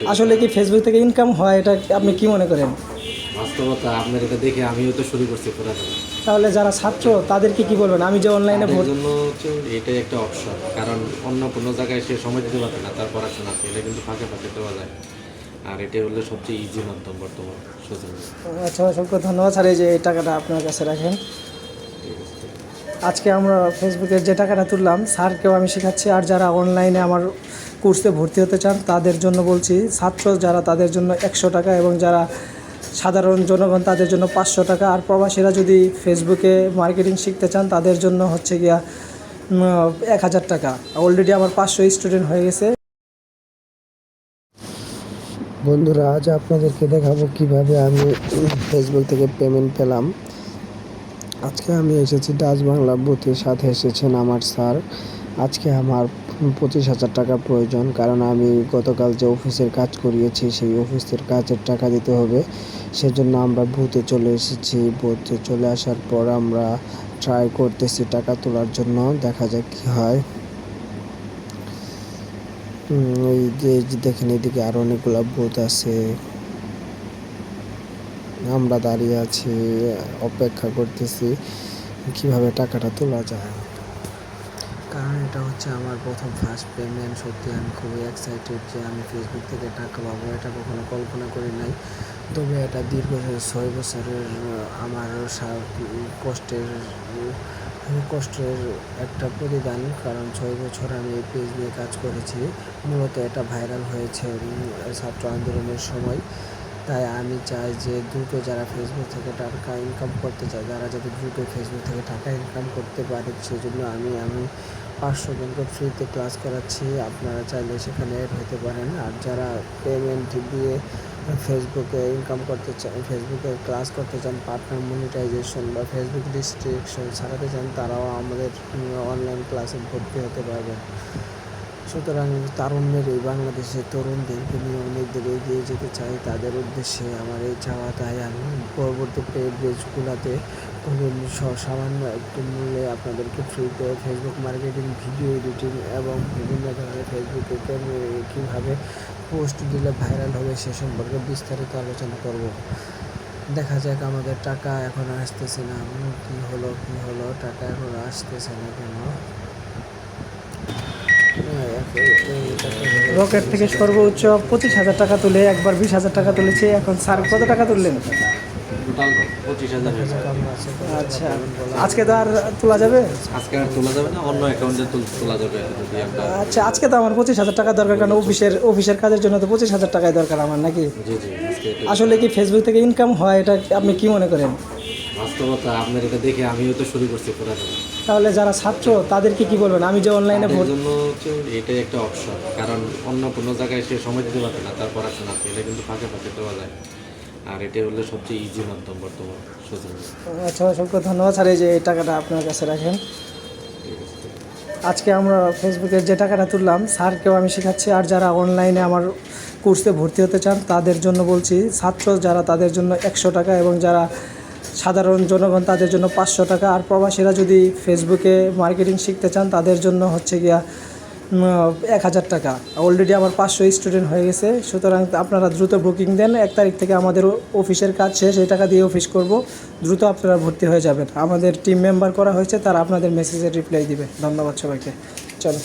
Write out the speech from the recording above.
আসলে কি ফেসবুক থেকে ইনকাম হয়, এটা আপনি কি মনে করেন? বাস্তবতা আপনার এটা দেখে আমিও তো শুরু করছি পুরাতন। তাহলে যারা ছাত্র তাদেরকে কি বলবেন? আমি যে অনলাইনে তাদের জন্য হচ্ছে এটাই একটা অপশন, কারণ অন্য কোনো জায়গায় সে সময় দিতে পারবে না, তার পড়াশোনা আছে, এটা কিন্তু ফাঁকে ফাঁকে দেওয়া যায়। আর এটাই হলো সবচেয়ে ইজি মাধ্যম বর্তমান সোশ্যাল মিডিয়া। আচ্ছা, অসংখ্য ধন্যবাদ স্যার, এই যে এই টাকাটা আপনার কাছে রাখেন। আজকে আমরা ফেসবুকের যে টাকাটা তুললাম স্যারকেও আমি শেখাচ্ছি, আর যারা অনলাইনে আমার কোর্সে ভর্তি হতে চান তাদের জন্য বলছি, ছাত্র যারা তাদের জন্য 100 টাকা, এবং যারা সাধারণ জনগণ তাদের জন্য 500 টাকা, আর প্রবাসীরা যদি ফেসবুকে মার্কেটিং শিখতে চান তাদের জন্য হচ্ছে গিয়া 1000 টাকা। অলরেডি আমার 500 স্টুডেন্ট হয়ে গেছে। বন্ধুরা, আজ আপনাদেরকে দেখাবো কিভাবে আমি ফেসবুক থেকে পেমেন্ট পেলাম। আজকে আমি এসেছি ডাচ বাংলা বুথের, সাথে এসেছেন আমার স্যার। আজকে আমার 25,000 টাকা প্রয়োজন, কারণ আমি গতকাল যে অফিসের কাজ করিয়েছি সেই অফিসের কাজের টাকা দিতে হবে। সেজন্য আমরা বুথে চলে এসেছি। বুথে চলে আসার পর আমরা ট্রাই করতেছি টাকা তোলার জন্য, দেখা যাক কী হয়। এই যে দেখেন, এদিকে আরো অনেকগুলা বুথ আছে। আমরা দাঁড়িয়ে আছি, অপেক্ষা করতেছি কিভাবে টাকাটা তোলা যায়, কারণ এটা হচ্ছে আমার প্রথম ফার্স্ট পেমেন্ট। সত্যি আমি খুবই এক্সাইটেড যে আমি ফেসবুক থেকে টাকা পাবো, এটা কখনো কল্পনা করি নাই। তবে এটা দীর্ঘ 6 বছরের আমার কষ্টের একটা প্রতিদান, কারণ 6 বছর আমি এই পেজ নিয়ে কাজ করেছি। মূলত এটা ভাইরাল হয়েছে ছাত্র আন্দোলনের সময়। তাই আমি চাই যে দ্রুত যারা ফেসবুক থেকে টাকা ইনকাম করতে চায়, যারা যাতে দ্রুত ফেসবুক থেকে টাকা ইনকাম করতে পারে, সেজন্য আমি 500 জনকে ফ্রিতে ক্লাস করাচ্ছি। আপনারা চাইলে সেখানে অ্যাড হতে পারেন। আর যারা পেমেন্ট দিয়ে ফেসবুকে ইনকাম করতে চান, ফেসবুকে ক্লাস করতে চান, পার্টনার মনিটাইজেশন বা ফেসবুক রেস্ট্রিকশন ছাড়াতে চান, তারাও আমাদের অনলাইন ক্লাসে ভর্তি হতে পারবেন। সুতরাং তারুণ্যের এই বাংলাদেশের তরুণদেরকে নিয়ে অনেক দূর এগিয়ে যেতে চাই, তাদের উদ্দেশ্যে আমার এই চাওয়া। তাই আমি পরবর্তী পেড বেচগুলোতে খুবই সামান্য একটু মূল্যে আপনাদেরকে ফ্রিতে ফেসবুক মার্কেটিং, ভিডিও এডিটিং এবং বিভিন্ন ধরনের ফেসবুকে কীভাবে পোস্ট দিলে ভাইরাল হবে সে সম্পর্কে বিস্তারিত আলোচনা করব। দেখা যাক, আমাদের টাকা এখনও আসতেছে না। কী হলো, টাকা এখনও আসতেছে না কেন? রকেট থেকে সর্বোচ্চ 25,000 টাকা তুলে একবার 20,000 টাকা তুলেছি। এখন স্যার কত টাকা তুললেন? টোটাল 25,000 হয়েছে। আচ্ছা, আজকে তো আর তোলা যাবে? আজকে আর তোলা যাবে না, অন্য অ্যাকাউন্টে তোলা যাবে যদি আমরা। আচ্ছা, আজকে তো আমার 25,000 টাকা দরকার, কারণ অফিসের কাজের জন্য তো 25,000 টাকাই দরকার আমার, নাকি? জি জি, আজকে আসলে কি ফেসবুক থেকে ইনকাম হয়, এটা আপনি কি মনে করেন? বাস্তবতা আপনার এটা দেখে আমিও তো শুরু করছি পুরাতন। তাহলে যারা ছাত্র তাদেরকে কি বলবেন? আমি যে অনলাইনে তাদের জন্য হচ্ছে এটাই একটা অপশন, কারণ অন্য কোনো জায়গায় সে সময় দিতে পারবে না, তার পড়াশোনা আছে, এটা কিন্তু ফাঁকে ফাঁকে দেওয়া যায়। আর এটাই হলো সবচেয়ে ইজি মাধ্যম বর্তমান সোশ্যাল মিডিয়া। আচ্ছা, অসংখ্য ধন্যবাদ স্যার, এই যে এই টাকাটা আপনার কাছে রাখেন। আজকে আমরা ফেসবুকের যে টাকাটা তুললাম স্যারকেও আমি শেখাচ্ছি, আর যারা অনলাইনে আমার কোর্সে ভর্তি হতে চান তাদের জন্য বলছি, ছাত্র যারা তাদের জন্য 100 টাকা, এবং যারা সাধারণ জনগণ তাদের জন্য 500 টাকা, আর প্রবাসীরা যদি ফেসবুকে মার্কেটিং শিখতে চান তাদের জন্য হচ্ছে গিয়া 1000 টাকা। অলরেডি আমার 500 স্টুডেন্ট হয়ে গেছে। সুতরাং আপনারা দ্রুত বুকিং দেন। 1 তারিখ থেকে আমাদের অফিসের কাজ শেষ, এই টাকা দিয়ে অফিস করব। দ্রুত আপনারা ভর্তি হয়ে যাবেন। আমাদের টিম মেম্বার করা হয়েছে, তারা আপনাদের মেসেজের রিপ্লাই দিবে। ধন্যবাদ সবাইকে। চলো।